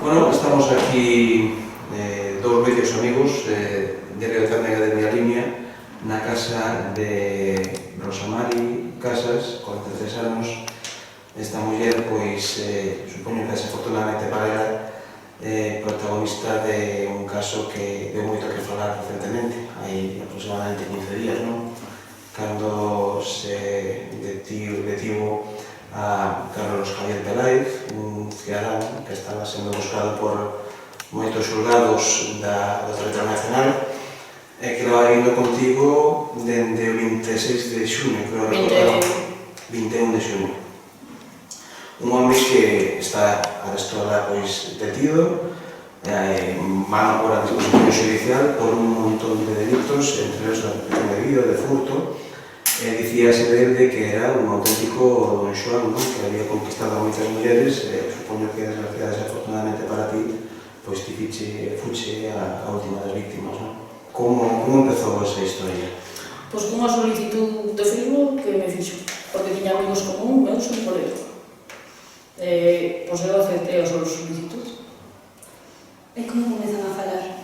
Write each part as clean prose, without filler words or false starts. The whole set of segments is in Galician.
Bueno, estamos aquí dous vellos amigos de Río Tárnega de Miña Línea na casa de Rosa Mari Casas, 43 anos. Esta muller, pois, supoño que desafortunadamente para ela, protagonista de un caso que deu moito que falar recentemente, hai aproximadamente 15 días, non? Cando se detivo a Carlos Javier Peláez, un cidadán que estaba sendo buscado por moitos xulgados do territorio nacional e que va vindo contigo dende o 26 de xuño, creo recordar, 21 de xuño. Un home que está arestora, pois, detido, van agora a disposición judicial por un montón de delitos, entre os de vida, de furto. Dicíase dele que era un auténtico Don Xoán, non? Que había conquistado a moitas mulleres, supoño que desafortunadamente para ti, pois ti fuche a última das víctimas, non? Como empezou esa historia? Pois cunha solicitud de Facebook que me fixo, porque tiña amigos común, meus en colegio. Pois eu aceptei a súa solicitud. E como comezan a falar?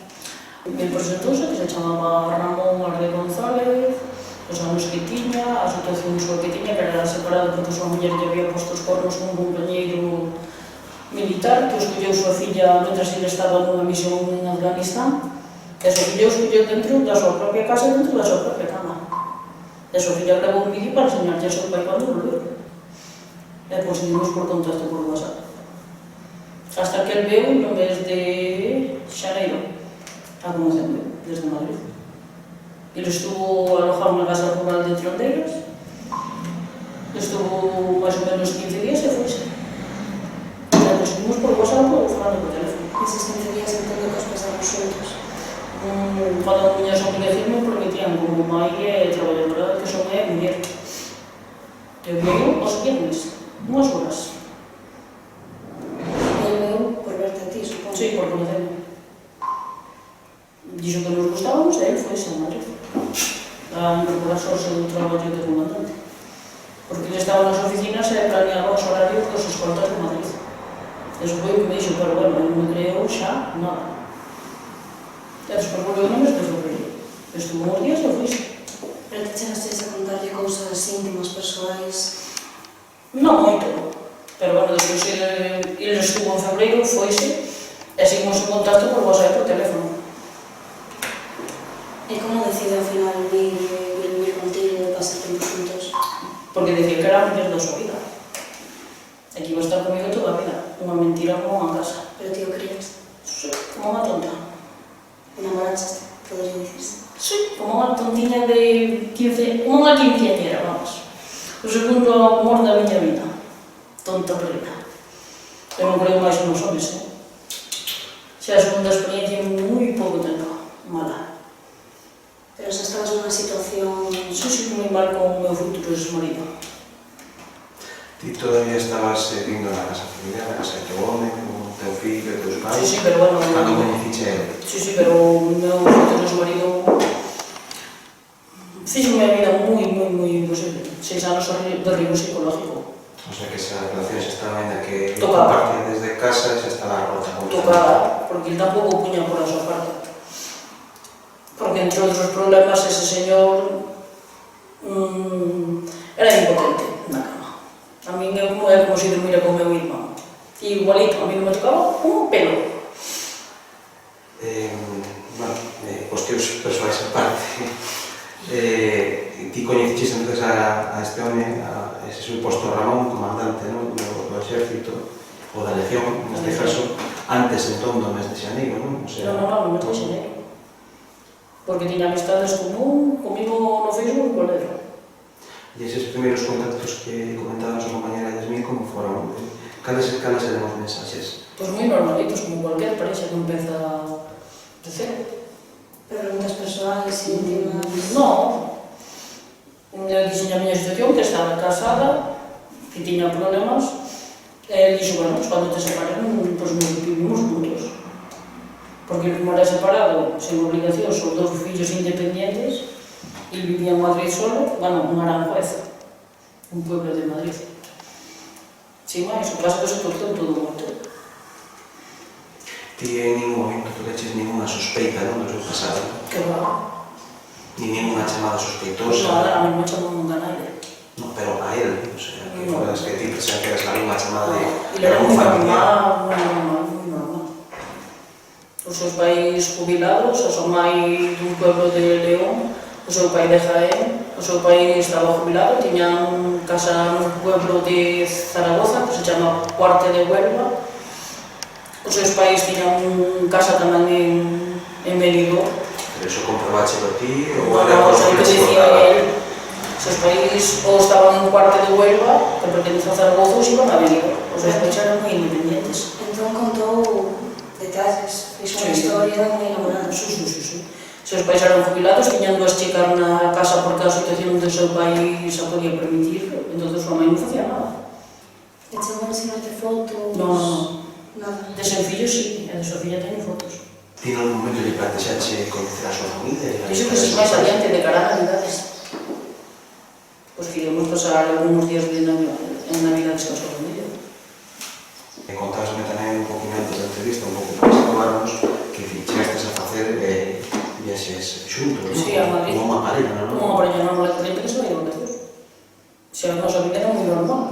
Me presentouse que se chamaba Ramón Arde González, os anos que tiña, a situación súa que tiña, que era separado porque a súa muller lle había posto os cornos con un compañeiro militar que escolleu súa filla mentras ele estaba nunha misión en Afganistán, e a súa filla escolleu dentro da súa propia casa, dentro da súa propia cama. E a súa filla grabou un vídeo para enseñarlle a súa pai cando volveu. E conseguimos por contacto por WhatsApp. Hasta que el veu no mes de xaneiro a conocerme desde Madrid. Ele estuvo alojado na casa rural de Trondeiras, estuvo máis ou menos 15 días e foise. E conseguimos por WhatsApp falando por teléfono. Eses 15 días entendo que os pasamos xuntos. Cando miñas obligacións me prometían como mai e traballadora que son é muller. Eu veio os viernes, unhas horas. El veu por verte a ti, supongo. Sí, por conocerme. Dixo que nos gustábamos e ele foise a Madrid a incorporarse ao traballo de comandante, porque ele estaba nas oficinas e planeaba os horarios dos escoltas de Madrid. Eso foi o que me dixo, pero bueno, non me creou xa nada. E despois volveu no mes de febrero. Estuvo uns días e foise. Pero te chegaste a contarlle cousas íntimas, persoais? Non moito, pero bueno, despois ele estuvo en febreiro, foise, e seguimos en contacto por WhatsApp e por teléfono. E como decide ao final vivir contigo e pasar tempo xuntos? Porque decía que era a muller da súa vida. E que iba a estar comigo toda a vida. Unha mentira como unha casa. Pero ti o crees? Sí, como unha tonta. Enamorachaste, podería dicirse. Sí, como unha tontiña de 15... Unha quinceañera, vamos. O segundo amor da miña vida. Tonta plena. Eu non creo máis nos homes, Xa a segunda experiencia en moi pouco tempo. Mala. Pero xa estabas nunha situación... Sí, moi mal con o meu futuro ex-marido. Ti todavía estabas vindo na casa familiar, na casa de teu home, con teu fillo e teus pais? Sí, pero bueno... Cando coñeciche ele? Sí, pero o meu futuro ex-marido fíxome a vida moi imposible. 6 anos de riesgo psicológico. O sea que esa relación xa estaba ainda que Tocada. compartía desde casa xa estaba rota. Tocada, porque él tampouco puña por a súa parte. Porque, entre outros problemas, ese señor era impotente na cama. A min é como se dormira con o meu irmão. E igualito, a mí non me tocaba un pelo. Bueno, cuestións persoais a parte. Ti coñeciches entonces a este home, a ese suposto Ramón, comandante, non? Do exército, ou da legión, neste caso, antes entón do mes de xaneiro, non? O sea, Non, me de xaneiro. Porque tiña amistades común, comigo no Facebook e con ele. E eses primeiros contactos que comentaban a súa compañera Yasmín, como foron? Cales eran os mensaxes? Pois moi normalitos, como cualquier parexa que empeza de cero. Preguntas persoais, íntimas... Non. Eu dixen a miña situación, que estaba casada, que tiña problemas, e ele dixo, bueno, pues cando te separen, pues vivimos juntos. Porque ele como era separado, sen obligacións, os dous fillos independientes, e vivía en Madrid solo, bueno, en Aranjuez, un pueblo de Madrid. Sin máis, o caso que se cortou todo moito. Ti en ningún momento tuveches ninguna sospeita, non, do seu pasado? Que va. Ni ninguna chamada sospeitosa? Nada, a mí me chamou nunca nadie. No, pero a él, o sea, que No. fueras que ti pensas que eras la misma chamada Y de le era algún muy familiar. normal, muy normal. Os seus pais jubilados, a súa mai dun pueblo de León, o seu pai de Jaén, o seu pai estaba jubilado, tiñan casa nun pueblo de Zaragoza, que se chama Cuarte de Huelva. Os seus pais tiñan casa tamén en Melidó. Pero eso comprobache ti ou No, era o por sea, que que se dicía contaba? él, os pais ou estaban en Cuarte de Huelva, que pertence a Zaragoza, ou se iban a Melidó. Os seus pais eran moi independientes. Entón contou detalles, fixo unha historia moi elaborada. Sí. Seus pais eran jubilados, tiñan dúas chicas na casa porque a situación do seu pai se podía permitir, entón súa mãe non facía nada. E chegou a ensinarte fotos? Non. Nada. De seu fillo sí, e de súa filla teño fotos. Ti nun momento lle plantexache coñecer a súa familia? Iso que se máis adiante de cara a Navidades. Pois queríamos pasar algúns días de en Navidades con a súa familia. E contásme tamén un poquinho antes da entrevista, un pouco para situarnos, que chegastes a facer viaxes xuntos, non? Sí, a Madrid. Como unha parella, non? Unha parella normal e corriente que se vai de vacacións. Se a nosa vida era moi normal.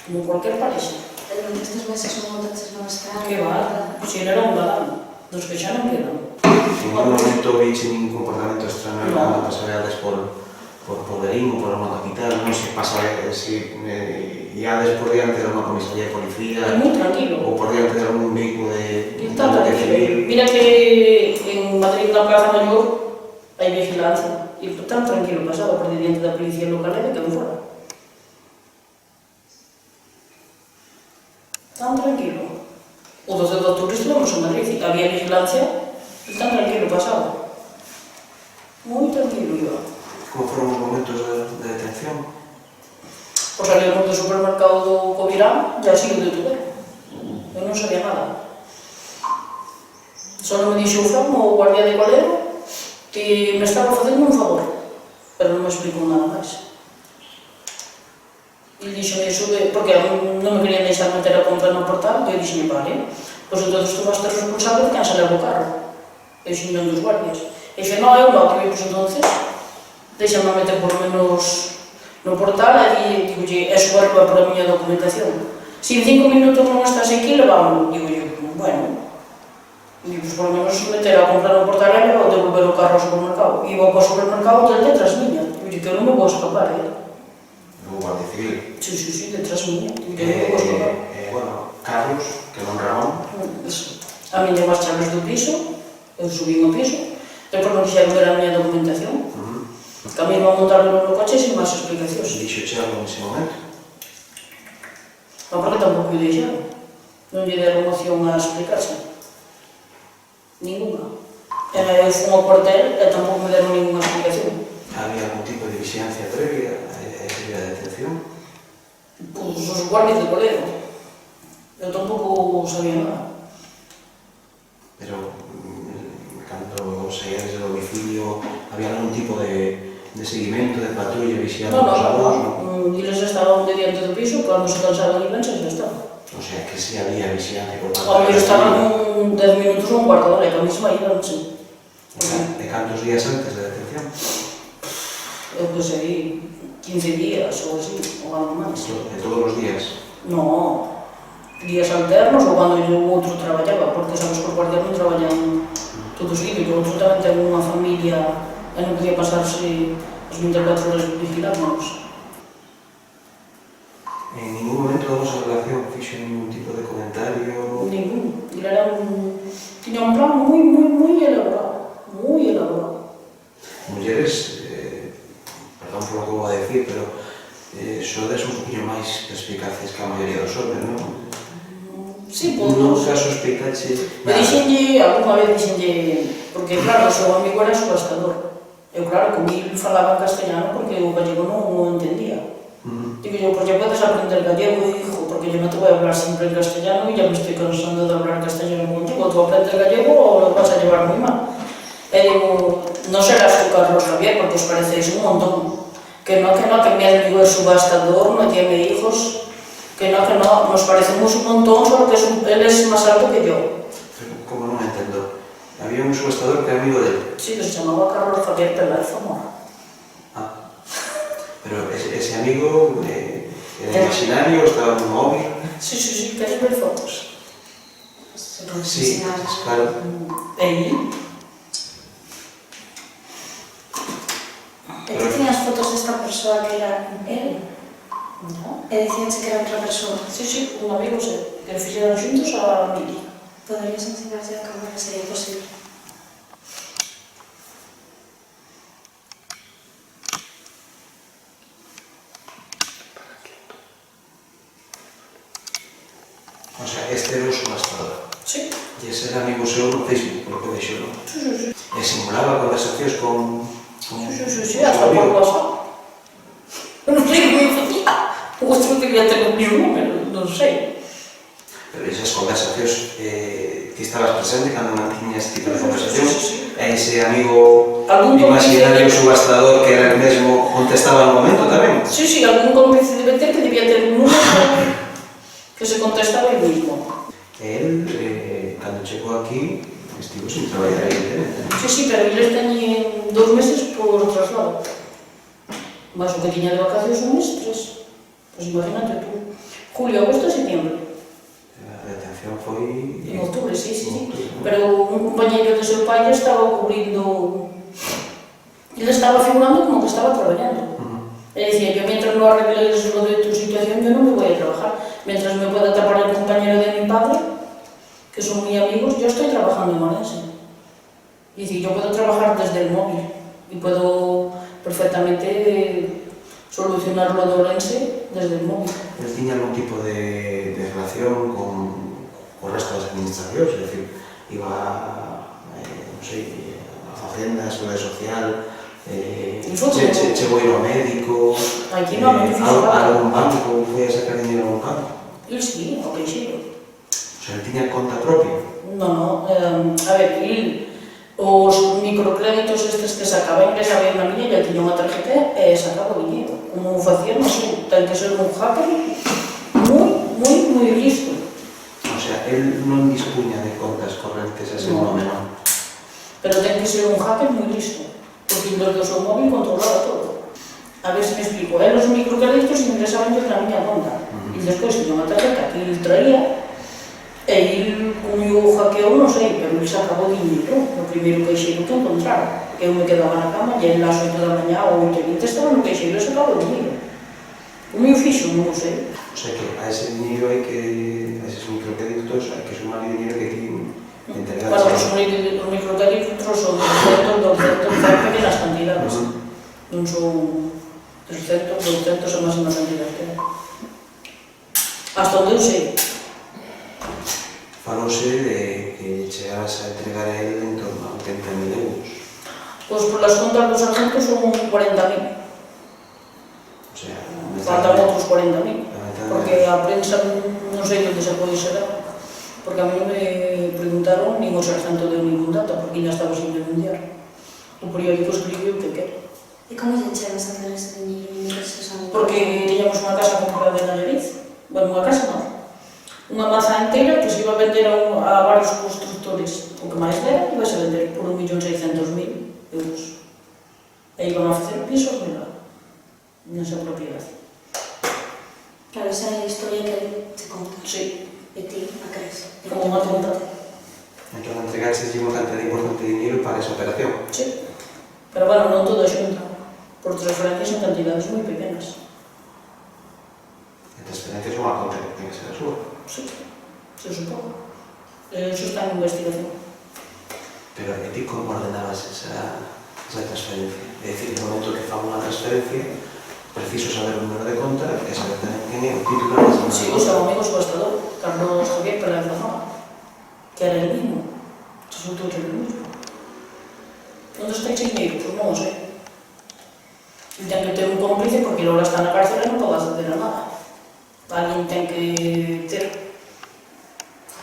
Como cualquier parexa. E durante estes meses non montaches non estar? Que va, se era un galán, dos que xa non quedan. En ningún momento viche ningún comportamento extraño No. cando pasareades por Verín ou por unha capital, non se pasa se iades por diante de unha comisaría de policía É moi tranquilo. ou por diante de algún vehículo de Está Guardia tranquilo. Civil. Mira que en Madrid, na Plaza Mayor, hai vigilancia. E tan tranquilo pasaba por diante da policía local e de quen fora. Tan tranquilo. O 12 de outubro estivemos en Madrid, había vigilancia e tan tranquilo pasaba. Moi tranquilo iba. Como foron os momentos de detención? Pois salimos do supermercado do Covirán e así o de Tudela. Eu non sabía nada. Só me dixo o Fran, o guardia de colero, que me estaba facendo un favor, pero non me explicou nada máis. E dixo iso de, porque non me querían deixar meter a conta no portal, e eu dixo, vale, pois entonces tú vas ter responsable de quen se leva o carro. E dixo, non dos guardias. E dixo, non, eu non, pois entonces, deixame meter por menos no portal e digolle, é soberba por a miña documentación. Se en 5 minutos non estás aquí, levamos. Digo eu, bueno, e pois por lo menos meter a comprar no portal e levar devolver o carro ao supermercado. E vou para o supermercado detrás miña. Digo que eu non me vou escapar, O Guardia Civil. Sí, detrás miña. Digo que non me vou escapar. Bueno, Carlos, que non Ramón, A mí llevo as chaves do piso, eu subí ao piso, depois non quixeron ver a miña documentación. Que a mí iba a montarlo no coche sin máis explicacións. dixoche algo nese momento. Non, porque tampouco me deixaron. Non lle deron opción a explicarse. Ninguna. E eu fui ao cuartel e tampouco me deron ninguna explicación. Había algún tipo de vigilancia previa a ese día de detención? Pois os guardias de colero. Eu tampouco sabía nada. Pero cando saíades do domicilio, había algún tipo de seguimento, de patrulla, vigiando os avós? Eles estaban de diante do piso, cando se cansaban e ibanse, xa estaban. O sea, que si había vigilancia por parte Ao mellor estaban familia. 10 minutos ou un cuarto de hora, e que a mesma ibanse. O sea, de cantos días antes da detención? Eu que sei, 15 días ou así, ou algo máis. De todos os días? No, días alternos ou cando o outro traballaba, porque sabes que os guardias non traballan todo seguido, e o outro tamén ten unha familia e non podía pasarse as 24 horas vigilándonos. En ningún momento da vosa relación fixo ningún tipo de comentario? Ningún. Ele era tiña un plan moi elaborado, moi elaborado. Mulleres, perdón por lo que vou a decir, pero sodes un poquinho máis perspicaces que a maioría dos homens, non? Sí, pois Nunca sospeitache me dixenlle, alguna vez dixenlle, porque claro, o seu amigo era subastador. Eu claro, con ele falaba en castellano porque o gallego non o entendía. Digo yo, pues ya puedes aprender gallego, hijo, porque yo no te voy a hablar siempre en castellano y ya me estoy cansando de hablar castellano contigo. Tú aprendes gallego o lo vas a llevar muy mal. E digo, no serás tú, Carlos Javier, porque os parecéis un montón. Que no, que mi amigo es subastador, no tiene hijos, Que no, nos parecemos un montón, solo que él es más alto que yo. Pero, como non entendo? Había un subastador que era amigo dele. Sí, que se llamaba Carlos Javier Peláez Zamora. Ah. Pero ese amigo era imaginario, estaba en un móvil. Sí, queres ver fotos? Sí, claro. E ti tiñas fotos desta persoa que era él? no. E dicíanche que era outra persoa? Sí, un amigo que fixeron xuntos a Mili. Poderías enseñarse a cámara, sería posible. O sea, este era o subastador. Sí. E ese era amigo seu no Facebook, por lo que deixou, non? Sí. E simulaba conversacións con Sí, hasta por WhatsApp. Non sei como facía. O outro quería ter o mesmo número, non sei. Pero esas conversacións, ti estabas presente cando mantiñas este tipo de conversacións? Sí. E ese amigo Algún imaginario cómplice subastador que era el mesmo contestaba no momento tamén? Sí, algún cómplice debe ter que debía ter un número que se contestaba el mismo. El, cando chegou aquí, estivo sin traballar, evidentemente. Sí, pero eles teñen 2 meses por traslado. Mas o que tiña de vacacións un mes, 3. Pois imagínate tú. Julio, agosto, septiembre. A detención foi... En octubre, sí. Pero un compañeiro de seu pai estaba cubrindo... Ele estaba figurando como que estaba traballando. E dicía, yo mientras no arregles lo de tu situación, yo no me voy a trabajar. Mientras me pueda tapar el compañero de mi padre, que son muy amigos, yo estoy trabajando en Orense. Y decir, yo puedo trabajar desde el móvil y puedo perfectamente solucionar lo de Orense desde el móvil. ¿Él tiña algún tipo de relación con o resto das administracións? É dicir, iba, non sei, a Facenda, a Seguridade Social, chegou a ir ao médico, Aquí no, me algún banco, foi a sacar dinero a un banco? Él sí, o Queixeiro. O sea, él tiña conta propia? No, a ver, os microcréditos estes que sacaba inglés había unha miña, ya tiña unha tarjeta e sacaba o dinero. Como facía, non sei, ten que ser un hacker moi listo. O sea, él non dispunha de contas correntes a ese nome, non? Pero ten que ser un hacker moi listo, porque desde o seu móvil controlaba todo. A ver se me explico, los microcréditos ingresaban yo na miña conta, e despois tiña unha tarjeta que ele traía, e ele, como eu hackeou, non sei, pero ele sacaba o dinero, no primeiro queixeiro que encontrara. Eu me quedaba na cama e ele ás 8 da mañá ou 8:20 estaba no queixeiro e sacaba o dinero. Como eu fixo, non o sei. O sea que a ese dinero hai que, a eses microcréditos, hai que sumar o dinero que ti entregaste. Bueno, os microcréditos son 200, son pequenas cantidades. Non son 300, 200 a máxima cantidade que hai. Hasta onde eu sei. Falouse de que chegaras a entregar a él en torno a 80.000 euros. Pois por las contas dos sargentos son 40.000. O sea, Faltan outros 40.000. Porque a prensa non sei onde se pode chegar. Porque a mí me preguntaron, nin o sargento deu ningún dato, porque ya estaba sin denunciar. O periódico escribiu que quere. E como lle chegas a tener ese dinero e esos amigos? Porque tiñamos unha casa comprada en Allariz. Bueno, unha casa non. Unha maza inteira que se iba a vender a varios constructores. O que máis dera iba a vender por 1.600.000 euros. E iban a facer pisos nesa propiedade. Claro, esa é a historia que ele te conta. Sí. E ti a crees. Como unha tonta. Entón entregaste unha cantidad importante de dinero para esa operación. Sí. Pero bueno, non toda xunta. Por transferencias en cantidades moi pequenas. A transferencia é unha conta que ten que ser a súa. Sí, se supone. Eso está en investigación. Pero e ti como ordenabas esa transferencia? É dicir, no momento que fago unha transferencia, preciso saber o número de conta e saber tamén quen é o titular desa número de Sí, conta. o seu amigo subastador, Carlos Javier Peláez Zamora, que era el mismo. Resultou que era el mismo. Onde está ese dinheiro? Pois non o sei. E ten que ter un cómplice porque ele ahora está na cárcel e non pode acceder a nada. Alguén ten que ter.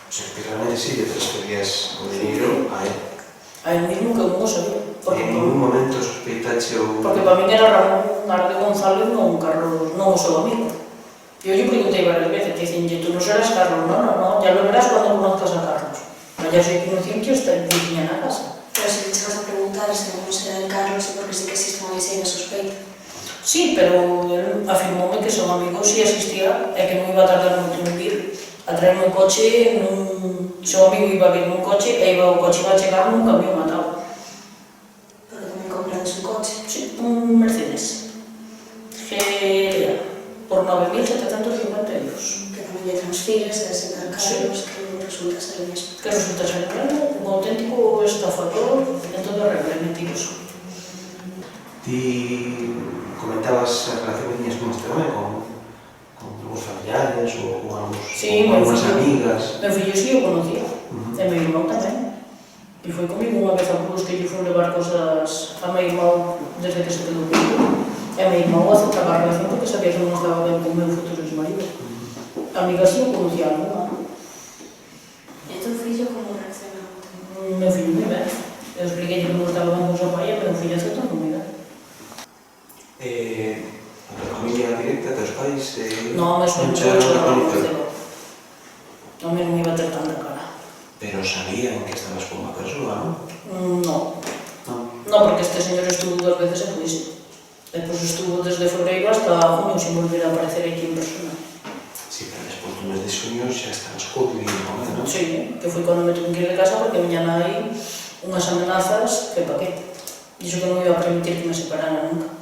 O sea, que realmente sí le transferías o dinero a él. A él mismo que eu non o sabía. E en ningún momento sospeitache o... Porque para min era Ramón Arde González, non Carlos, non o seu amigo. Yo pregunté varias veces, te dicen, tú no serás Carlos, no, ya lo verás cuando conozcas a Carlos. Pero ya soy conocido que está en la casa. Pero si te llegas a preguntar se non será el Carlos, é porque sí que existe unha liseira sospeita. Sí, pero él afirmóme que son amigos si existía e que non iba a tardar moito en vir a traerme un coche, seu amigo iba a vir nun coche e o coche iba a chegar nun camión atado. Porque tamén comprades un coche. Sí, un Mercedes. Que por 9.750 euros. Que tamén lle transfires a ese tal Carlos que resulta ser o mesmo. Que resulta ser un auténtico estafador en todo regla, mentiroso. Ti comentabas a relación que tiñas con este home, con grupos familiares ou con algunas amigas. Meu fillo sí o conocía, e meu irmão tamén. E foi comigo unha vez a Cruz que lle foi levar cosas a meu irmão desde que se quedou comigo. E meu irmão aceptaba a relación porque sabía que non estaba ben con meu futuro ex-marido. A amiga sí o conocía alguna. E teu fillo como reaccionou? Meu fillo moi ben. Eu expliquei que non estaba ben con o seu pai e meu fillo aceptou moi ben. A tua familia directa, teus pais... Non, me non suena chegaron mucho a conocer. Non me iba a ter tanta cara. Pero sabían que estabas con unha persoa, non? No. Non. No, porque este señor estuvo 2 veces e fuise. Despois estuvo desde febreiro hasta junio sin volver a aparecer aquí en persona. Sí, pero despois do mes de xuño xa estabas convivindo con él, non? Sí, que foi cando me tuve que ir de casa porque miña nai unhas amenazas que pa qué. Dixo que non iba a permitir que me separara nunca.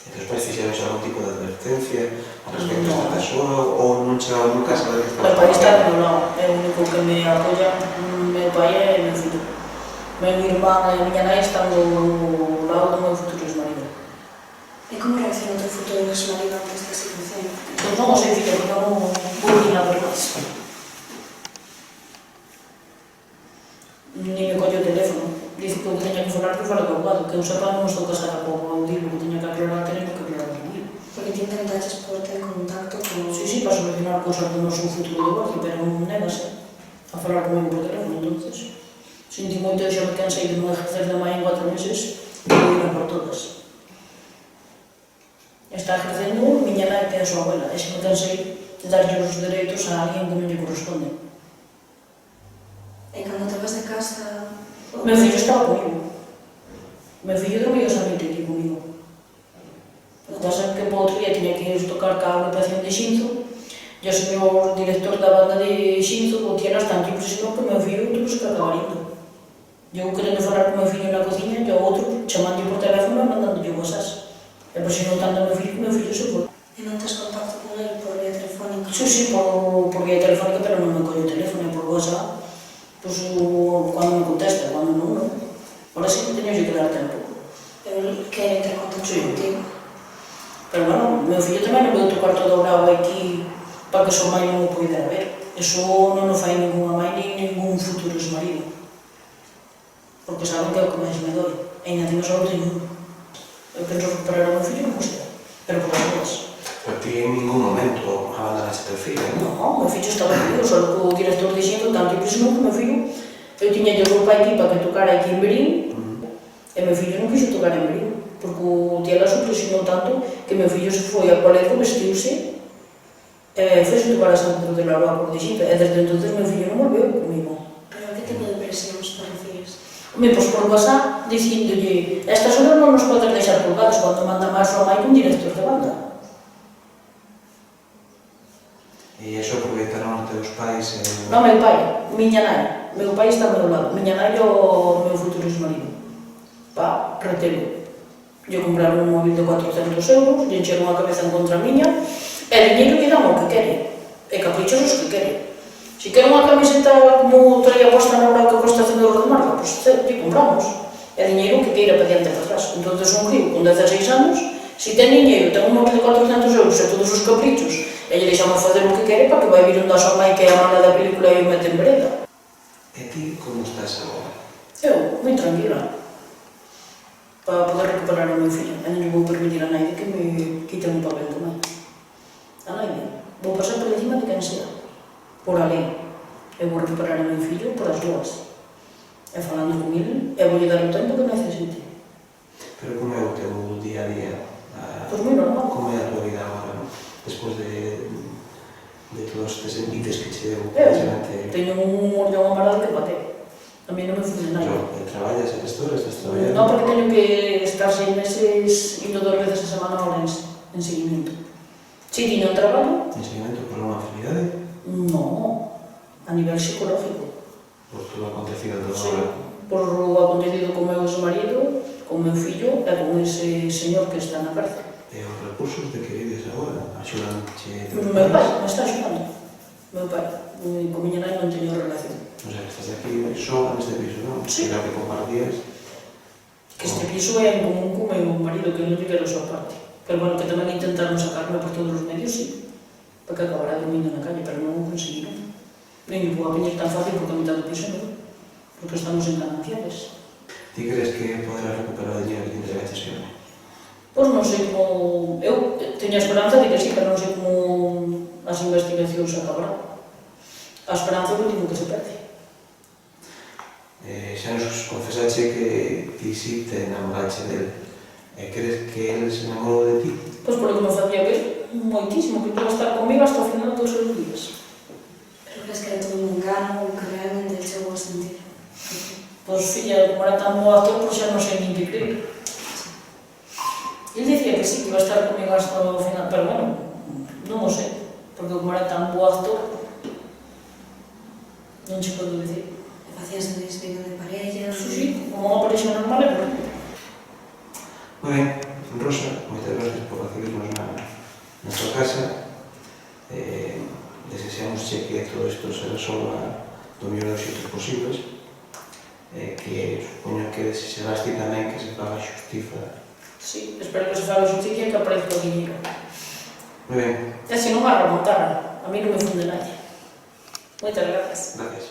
E teus pais fixeron algún tipo de advertencia respecto a No. esta persoa ou non chegaban nunca a saber que O estabas pai está con do meu lado, é o único que me apoia, meu pai e meu fillo. Meu irmán e miña nai están do lado do meu futuro ex-marido. E como reaccionou teu futuro ex-marido ante esta situación? Pois non o sei, fillo, porque non vou ni nada máis. Ni me collo o teléfono. Dice que eu teña que falar co abogado, que eu sepa non estou casada co abogado, digo que teña que aclarar, teño que aclarar comigo. Porque ti intentaches por ter contacto con... Sí, para solucionar cosas do noso futuro divorcio, pero non negase a falar comigo por teléfono, entonces. Sinti moito, eu xa me cansei de non ejercer de mai en 4 meses, e vou ir a por todas. Está ejercendo miña nai que é a súa abuela, e xa me cansei de darlle os dereitos a alguén que non lle corresponde. E cando te vas de casa... Meu fillo estaba comigo. Meu fillo dormía esa noite aquí comigo. O que pasa é que po outro día tiña que ir tocar ca agrupación de Xinzo e o señor director da banda de Xinzo o tiene bastante impresionado que meu fillo tuvo que acabar indo. Eu querendo falar con meu fillo na cociña e o outro chamando por teléfono e mandándolle WhatsApp. E presionou tanto a meu fillo se foi. E non tes contacto con ele por vía telefónica? Sí, por vía telefónica, pero non me collo o teléfono, e por WhatsApp, pois cando me contesta, cando non. Ahora sí que teño que dar tempo. Pero ele quere ter contacto contigo? Pero bueno, meu fillo tamén non veu tocar todo o bravo aquí para que o mai non o poidera ver. Eso non o fai ninguna mai nin ningún futuro ex-marido. Porque saben que é o que máis me doi. E ainda tenho só teño un. Eu penso recuperar o meu fillo non sei, pero por as duas. Pero ti en ningún momento abandonaste teu fillo, non? Non, meu fillo estaba comigo, só que o director dixendo tanto impresionou que meu fillo eu tiña lle roupa aquí para que tocara aquí en Berín e meu fillo non quixo tocar en Berín porque o tía la impresionou tanto que meu fillo se foi a Coleco, vestiuse e fez tocar a Santo de la Roa por Dixita e desde entonces meu fillo non volveu comigo. Pero que tipo de presións te refires? Home, pois por WhatsApp dicíndolle estas horas non nos podes deixar colgados cando manda máis o mai que un director de banda. E iso aproveitaron os teus pais Non, meu pai, miña nai. Meu pai está ao meu lado. Miña nai e o meu futuro ex-marido. Pa, retelo. Lle compraron un móvil de 400 euros, lle encheron a cabeza en contra miña, e diñeiro lle dan o que quere. E caprichos os que quere. Se quere unha camiseta como traía posta na hora que cuesta 100 euros de marca, pois lle compramos. E diñeiro que queira para diante para atrás. Entón, un río con 16 anos, se ten diñeiro, ten un móvil de 400 euros e todos os caprichos, e lle deixamos facer o que quere para que vai vir un da súa mai que é a mala da película e o mete en vereda. E ti como estás agora? Eu, moi tranquila. Para poder recuperar o meu fillo. E non lle vou permitir a Naide que me quite un papel tamén. A Naide, vou pasar por encima de quen sea. Por a lei. Eu vou recuperar o meu fillo por as dúas. E falando con ele, e vou lle dar o tempo que necesite. Pero como é o teu día a día? Pois moi normal. Como é a tua vida agora, non? despois de todos estes envites que che deu precisamente. Teño un orllón amarado que bateu. A mí non me funde nada. Traballas en Pastor, estás traballando? Non, porque teño que estar 6 meses indo 2 veces a semana a Ourense, en seguimiento. Si tiño un traballo? En seguimento por unha enfermidade? No, a nivel psicológico. Por todo o acontecido do Sí, agora? por o acontecido con meu ex-marido, con meu fillo e con ese señor que está na cárcel. E os recursos de que vives agora? Axudanche? Meu pai me está axudando. Meu pai. Con miña nai non teño relación. O sea, que estás aquí só neste piso, non? Sí. Era que compartías. Que este piso é en común con meu marido, que non lle quero a súa parte. Pero bueno, que tamén intentaron sacarme por todos os medios, sí. Para que acabara dormindo na calle, pero non o conseguiron. Non me vou a peñer tan fácil porque a mitad do piso non. Porque estamos en gananciales. Ti crees que poderás recuperar o dinero que te entregaste ese home? Pois non sei como... Eu teño a esperanza de que sí, pero non sei como as investigacións acabarán. A esperanza é o último que se perde. Xa nos confesache que ti sí te enamorache del. Crees que ele se enamorou de ti? Pois por que me facía ver moitísimo, que iba a estar comigo hasta o final dos seus días. Pero crees que era todo un engano que realmente el chegou a sentir? Pois, filla, como era tan bo actor, pois xa non sei nin que creer. Ele dicía que sí, que iba a estar comigo hasta o final, pero bueno, non o sei, porque como era tan bo actor, non che podo dicir. E facías de despedido de parella? Sí, como unha parexa normal é por Moi ben, Rosa, moitas gracias por recibirnos na tua casa. Desexamos que todo isto se resolva do mellor dos xeitos posibles. Que supoño que desexarás ti tamén que se faga xustiza. Sí, espero que se faga justicia e que aparezca o dinero. Moi ben, E se non vai remontar, a mí non me funde nadie. Moitas gracias. gracias.